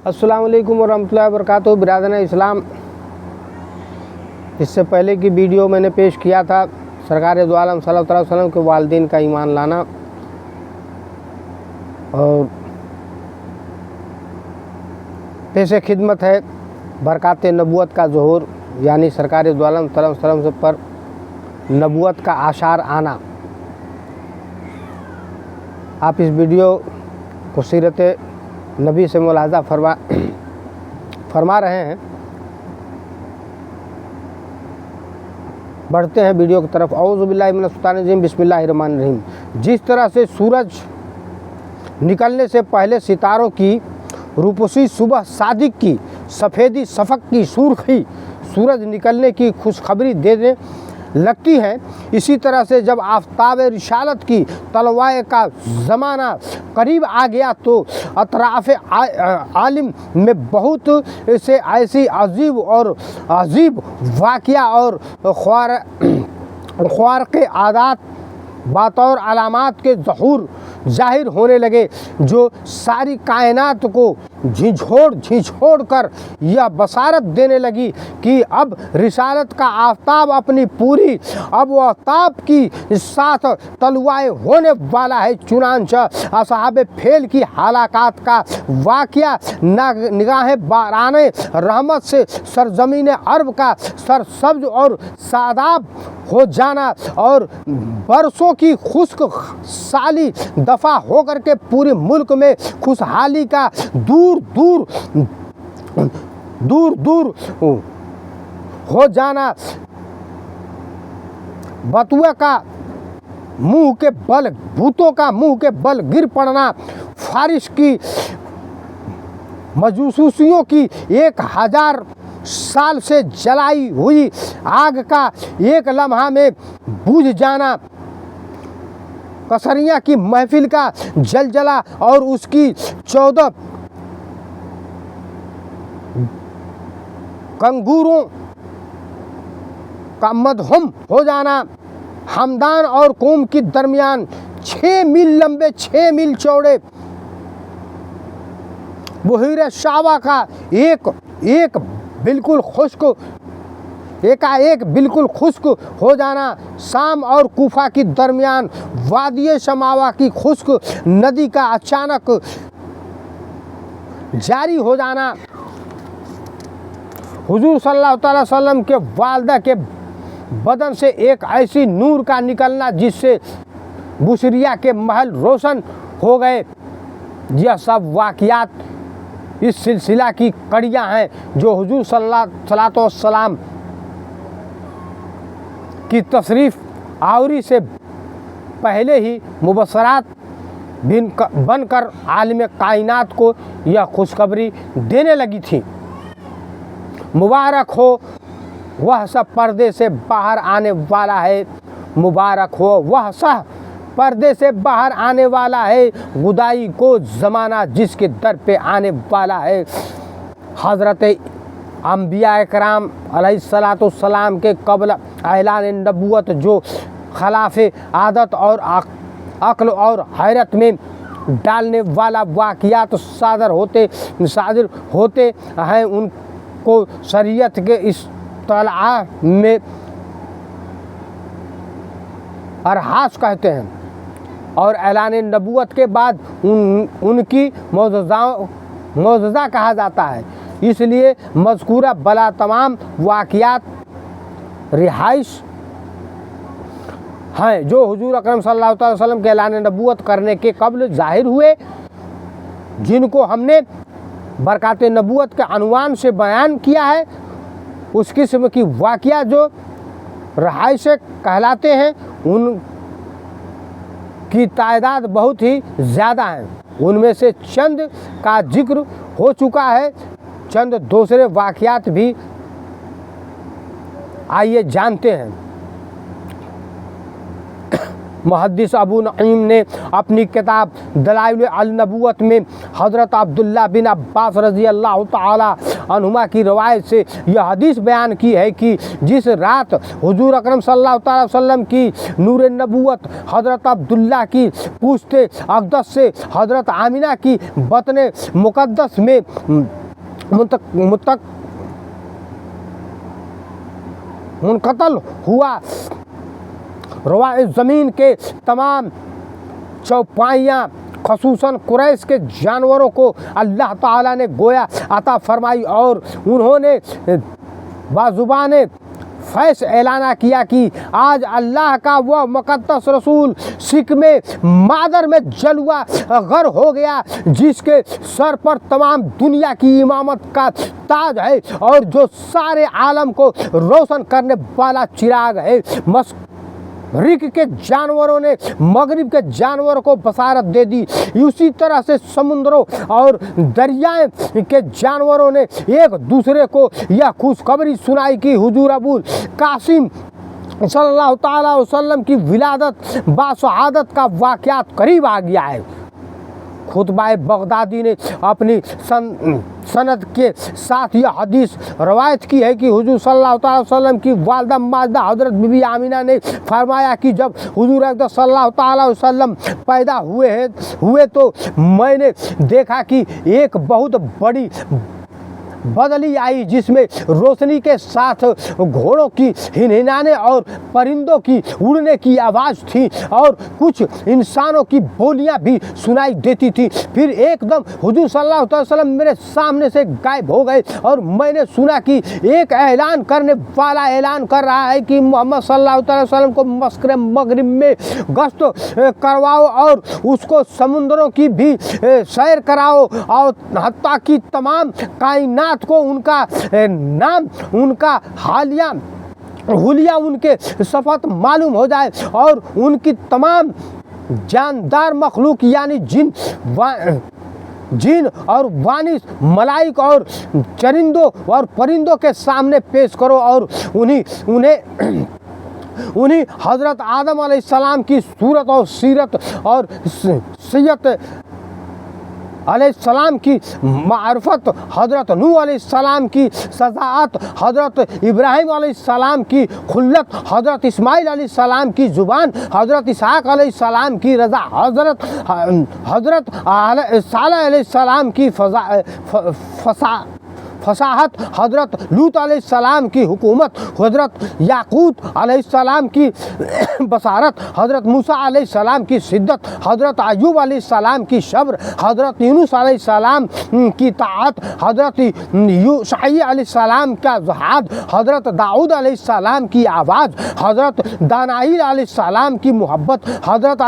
अस्सलाम वालेकुम वरहमतुल्लाहि वबरकातुहू। बिरादरान इस्लाम, इससे पहले की वीडियो मैंने पेश किया था सरकार दो आलम सल्लल्लाहु अलैहि वसल्लम के वालिदैन का ईमान लाना, और पेशे खिदमत है बरक़ात नबूवत का ज़ुहूर, यानी सरकार दो आलम सल्लल्लाहु अलैहि वसल्लम पर नबूवत का आशार आना। आप इस वीडियो को सीरत नबी से मुलाहज़ा फरमा रहे हैं। बढ़ते हैं वीडियो की तरफ। औज़ु बिल्लाहि मिनश शैतानिर रजीम, बिस्मिल्लाहिर रहमानिर रहीम। जिस तरह से सूरज निकलने से पहले सितारों की रूपसी सुबह सादिक की सफ़ेदी शफ़क़ की सुर्खी सूरज निकलने की खुशखबरी देने लगती है, इसी तरह से जब आफ़ताब रिसालत की तलवाए का ज़माना करीब आ गया तो अतराफ़ आलिम में बहुत से ऐसी अजीब वाक़या और ख़वारिक़ आदात बतौर अलामात के ज़हूर ज़ाहिर होने लगे, जो सारी कायनात को झिझोड़ कर यह बसारत देने लगी कि अब रिसालत का आफ़ताब अपनी पूरी अब वह ताब की साथ तलवाए होने वाला है। चुनांचा असहाबे फेल की हलाकत का वाक़या निगाहें बाराने रहमत से सरज़मीन अरब का सरसब्ज़ और सादाब हो जाना और बरसों की खुश्क साली दफ़ा होकर के पूरे मुल्क में खुशहाली का दूर दूर हो जाना, बतुआ का मुंह के बल भूतों का मुंह के बल गिर पड़ना, फारिश की मजूसियों की 1000 साल से जलाई हुई आग का एक लम्हा में बुझ जाना, कसरिया की महफिल का जलजला और उसकी 14 कंगूरों का मदहुम हो जाना, हमदान और कौम के दरमियान 6 मील लंबे 6 मील चौड़े बुहीर शावा का एक बिल्कुल खुश्क हो जाना, शाम और कूफा के दरमियान वादिये शमावा की खुश्क नदी का अचानक जारी हो जाना, हुजूर सल्लल्लाहु अलैहि वसल्लम के वालदा के बदन से एक ऐसी नूर का निकलना जिससे बुशरिया के महल रोशन हो गए। यह सब वाक़ियात इस सिलसिला की कड़ियाँ हैं जो हुजूर सल्लल्लाहु अलैहि वसल्लम की तशरीफ़ आवरी से पहले ही मुबशरात बनकर आलिम कायनात को यह खुशखबरी देने लगी थी। मुबारक हो वह सब पर्दे से बाहर आने वाला है, मुबारक हो वह सब पर्दे से बाहर आने वाला है, खुदाई को ज़माना जिसके दर पे आने वाला है। हज़रत अंबिया कराम अलैहिस्सलाम के कबल ऐलान नबूवत जो खिलाफ़े आदत और अक्ल और हैरत में डालने वाला वाक़ियात सादर होते हैं, उनको शरीयत के इस तलआ में अरहास कहते हैं और ऐलान नबूवत के बाद उनकी मौजज़ा कहा जाता है। इसलिए मज़कूरा बला तमाम वाक़ियात रिहाइश हैं जो हुजूर अकरम सल्लल्लाहु अलैहि वसल्लम के ऐलान नबूवत करने के कबल ज़ाहिर हुए, जिनको हमने बरक़ात नबूवत के अनवान से बयान किया है। उस किस्म की वाक़िया जो रिहाइश कहलाते हैं उनकी तादाद बहुत ही ज़्यादा है। उनमें से चंद का जिक्र हो चुका है, चंद दूसरे वाक़ियात भी आइए जानते हैं। मुहद्दिस अबू नईम ने अपनी किताब दलाइल अल नबूवत में हज़रत अब्दुल्ला बिन अब्बास रज़ी अल्लाह ताला अन्हुमा की रवायत से यह हदीस बयान की है कि जिस रात हुजूर अकरम सल्लल्लाहु अलैहि वसल्लम की नूर नबूवत हज़रत अब्दुल्ला की पूछते अक़दस से हज़रत आमिना की बतन मुक़द्दस में मुनक़तल हुआ। ज़मीन के तमाम चौपाइयाँ ख़ुसूसन कुरैश के जानवरों को अल्लाह ताला ने गोया अता फरमाई और उन्होंने बाजुबान फैस ऐलाना किया कि आज अल्लाह का वह मुक़द्दस रसूल सिक में मादर में जलवा गर हो गया जिसके सर पर तमाम दुनिया की इमामत का ताज है और जो सारे आलम को रोशन करने वाला चिराग है। मशरिक़ के जानवरों ने मगरिब के जानवरों को बसारत दे दी। उसी तरह से समुद्रों और दरियाए के जानवरों ने एक दूसरे को यह खुशखबरी सुनाई कि हुजूर अबुल कासिम सल्लल्लाहु ताला अलैहि वसल्लम की विलादत बाशहादत का वाक़यात करीब आ गया है। खुतबा बगदादी ने अपनी सनद के साथ यह हदीस रवायत की है कि हुजूर सल्लल्लाहु अलैहि वसल्लम की वालिदा माजदा हज़रत बीबी आमिना ने फरमाया कि जब हुजूर अक़दस सल्लल्लाहु अलैहि वसल्लम पैदा हुए तो मैंने देखा कि एक बहुत बड़ी बदली आई जिसमें रोशनी के साथ घोड़ों की हिनहिनाने और परिंदों की उड़ने की आवाज़ थी और कुछ इंसानों की बोलियां भी सुनाई देती थी। फिर एकदम हुजूर सल्लल्लाहु अलैहि वसल्लम मेरे सामने से गायब हो गए और मैंने सुना कि एक ऐलान करने वाला ऐलान कर रहा है कि मोहम्मद सल्लल्लाहु अलैहि वसल्लम को मस्कर मगरिब में गश्त करवाओ और उसको समुद्रों की भी सैर कराओ और हत्ता की तमाम कायनात को उनका नाम उनका हुलिया उनके सफ़त मालूम हो जाए और उनकी तमाम जानदार मखलूक यानी जिन और वानिस मलाइक और चरिंदों और परिंदों के सामने पेश करो और उन्हीं हज़रत आदम अलैहिस्सलाम की सूरत और सीरत और सैयत अलैहिस्सलाम की मारफत, हज़रत नूह अलैहिस्सलाम की सजाअत, हज़रत इब्राहिम अलैहिस्सलाम की खुल्लत, हज़रत इस्माइल अलैहिस्सलाम की ज़ुबान, हज़रत इसहाक़ अलैहिस्सलाम की रज़ा, हज़रत सालेह अलैहिस्सलाम की फसाहत, हज़रत लूत अलैहिस्सलाम की हुकूमत, हज़रत याकूत अलैहिस्सलाम की बसारत, हज़रत मूसा अलैहिस्सलाम की शिद्दत, हज़रत अय्यूब अलैहिस्सलाम की सब्र, हज़रत यूनुस अलैहिस्सलाम की ताअत, हज़रत यूशअ अलैहिस्सलाम का ज़हाद, हज़रत दाऊद अलैहिस्सलाम की आवाज़, हज़रत दानाइल अलैहिस्सलाम की मोहब्बत, हज़रत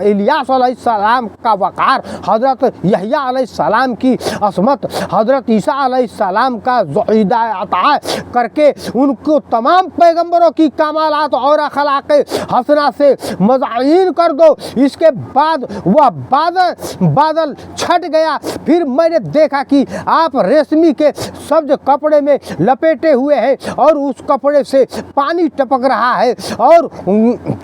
इलियास अलैहिस्सलाम का वक़ार, हज़रत यहया अलैहिस्सलाम की असमत, हज़रत ईसा अलैहिस्सलाम का ज़ुईदा अता करके उनको तमाम पैगंबरों की कमालात और अखलाक हसना से मज़ाइन कर दो। इसके बाद वह बादल छट गया। फिर मैंने देखा कि आप रेशमी के सब्ज कपड़े में लपेटे हुए हैं और उस कपड़े से पानी टपक रहा है और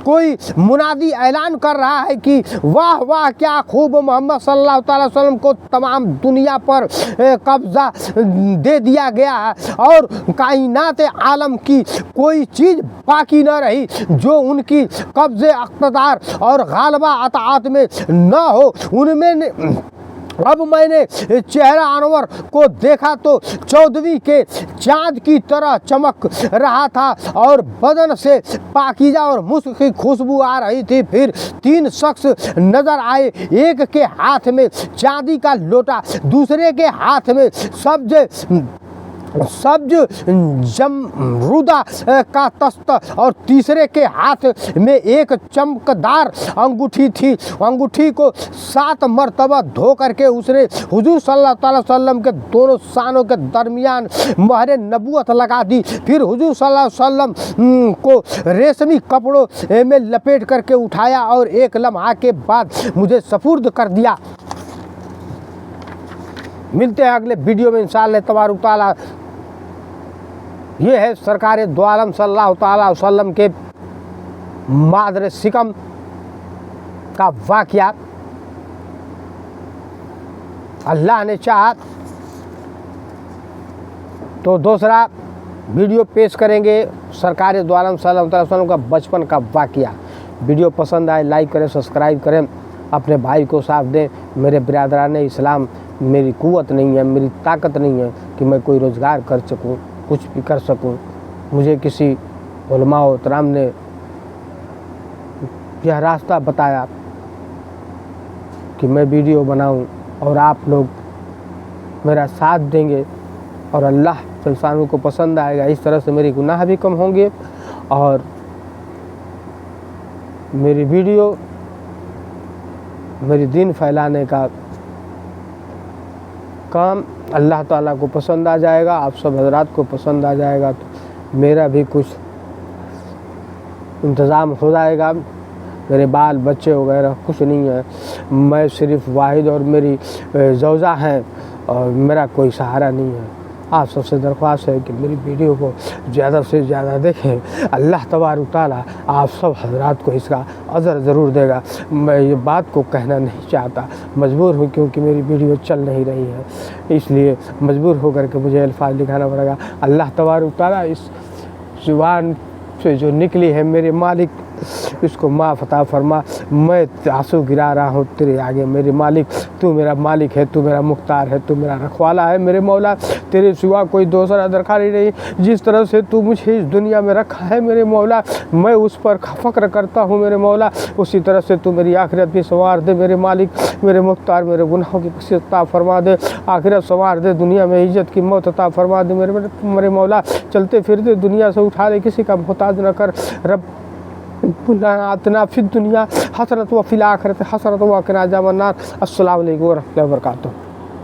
कोई मुनादी ऐलान कर रहा है कि वाह वाह क्या खूब मोहम्मद सल्लल्लाहु अलैहि वसल्लम को तमाम दुनिया पर कब्जा दे दिया गया है और कायनात आलम की कोई चीज़ बाकी न रही जो उनकी कब्ज़े इक़्तिदार और गालबा अताअत में न हो। उनमें अब मैंने चेहरा अनवर को देखा तो 14वीं के चाँद की तरह चमक रहा था और बदन से पाकीज़ा और मुस्क की खुशबू आ रही थी। फिर 3 शख्स नज़र आए, एक के हाथ में चांदी का लोटा, दूसरे के हाथ में सब्ज जमरूदा का तस्त और तीसरे के हाथ में एक चमकदार अंगूठी थी। अंगूठी को 7 मरतबा धो करके उसने हुजूर सल्लल्लाहु अलैहि वसल्लम के दोनों सानों के दरमियान मोहर नबूवत लगा दी। फिर हुजूर सल्लल्लाहु अलैहि वसल्लम को रेशमी कपड़ों में लपेट करके उठाया और एक लम्हा के बाद मुझे सपुर्द कर दिया। मिलते हैं अगले वीडियो में इंशाअल्लाह तबारक तआला। ये है सरकार दो आलम सल्लल्लाहु अलैहि वसल्लम के मादर सिकम का वाक़या। अल्लाह ने चाहा तो दूसरा वीडियो पेश करेंगे सरकार दो आलम सल्लल्लाहु अलैहि वसल्लम का बचपन का वाक़या। वीडियो पसंद आए लाइक करें, सब्सक्राइब करें, अपने भाई को साथ दें। मेरे बिरादरान इस्लाम, मेरी क़ुव्वत नहीं है, मेरी ताकत नहीं है कि मैं कोई रोज़गार कर सकूं, कुछ भी कर सकूं। मुझे किसी उलमा व इकराम ने यह रास्ता बताया कि मैं वीडियो बनाऊं और आप लोग मेरा साथ देंगे और अल्लाह इंसानों को पसंद आएगा। इस तरह से मेरे गुनाह भी कम होंगे और मेरी वीडियो मेरी दीन फैलाने का काम अल्लाह ताला को पसंद आ जाएगा, आप सब हजरात को पसंद आ जाएगा, तो मेरा भी कुछ इंतज़ाम हो जाएगा। मेरे बाल बच्चे वगैरह कुछ नहीं है, मैं सिर्फ वाहिद और मेरी ज़ौजा हैं और मेरा कोई सहारा नहीं है। आप सबसे दरख्वास्त है कि मेरी वीडियो को ज़्यादा से ज़्यादा देखें। अल्लाह तबारक तआला आप सब हजरात को इसका अजर ज़रूर देगा। मैं ये बात को कहना नहीं चाहता, मजबूर हूँ क्योंकि मेरी वीडियो चल नहीं रही है, इसलिए मजबूर होकर के मुझे अल्फाज लिखाना पड़ेगा। अल्लाह तबारक तआला इस ज़ुबान से जो निकली है मेरे मालिक इसको माफ़ अता फरमा। मैं आंसू गिरा रहा हूँ तेरे आगे मेरे मालिक, तू मेरा मालिक है, तू मेरा मुख्तार है, तू मेरा रखवाला है मेरे मौला। तेरे सिवा कोई दूसरा दरकारी नहीं। जिस तरह से तू मुझे इस दुनिया में रखा है मेरे मौला, मैं उस पर फ़ख्र करता हूँ मेरे मौला। उसी तरह से तू मेरी आखिरत भी संवार दे मेरे मालिक, मेरे मुख्तार। मेरे गुनाहों की बख्शिश अता फरमा दे, आखिरत संवार दे, दुनिया में इज्जत की मौत अता फरमा दे मेरे मौला। चलते फिरते दुनिया से उठा ले, किसी का मोहताज न कर रब। आतना फिर दुनिया हसरत व फिल आखिरत हसरत व क़िना अज़ाबन्नार। अस्सलामु अलैकुम व रहमतुल्लाहि व बरकातुहू।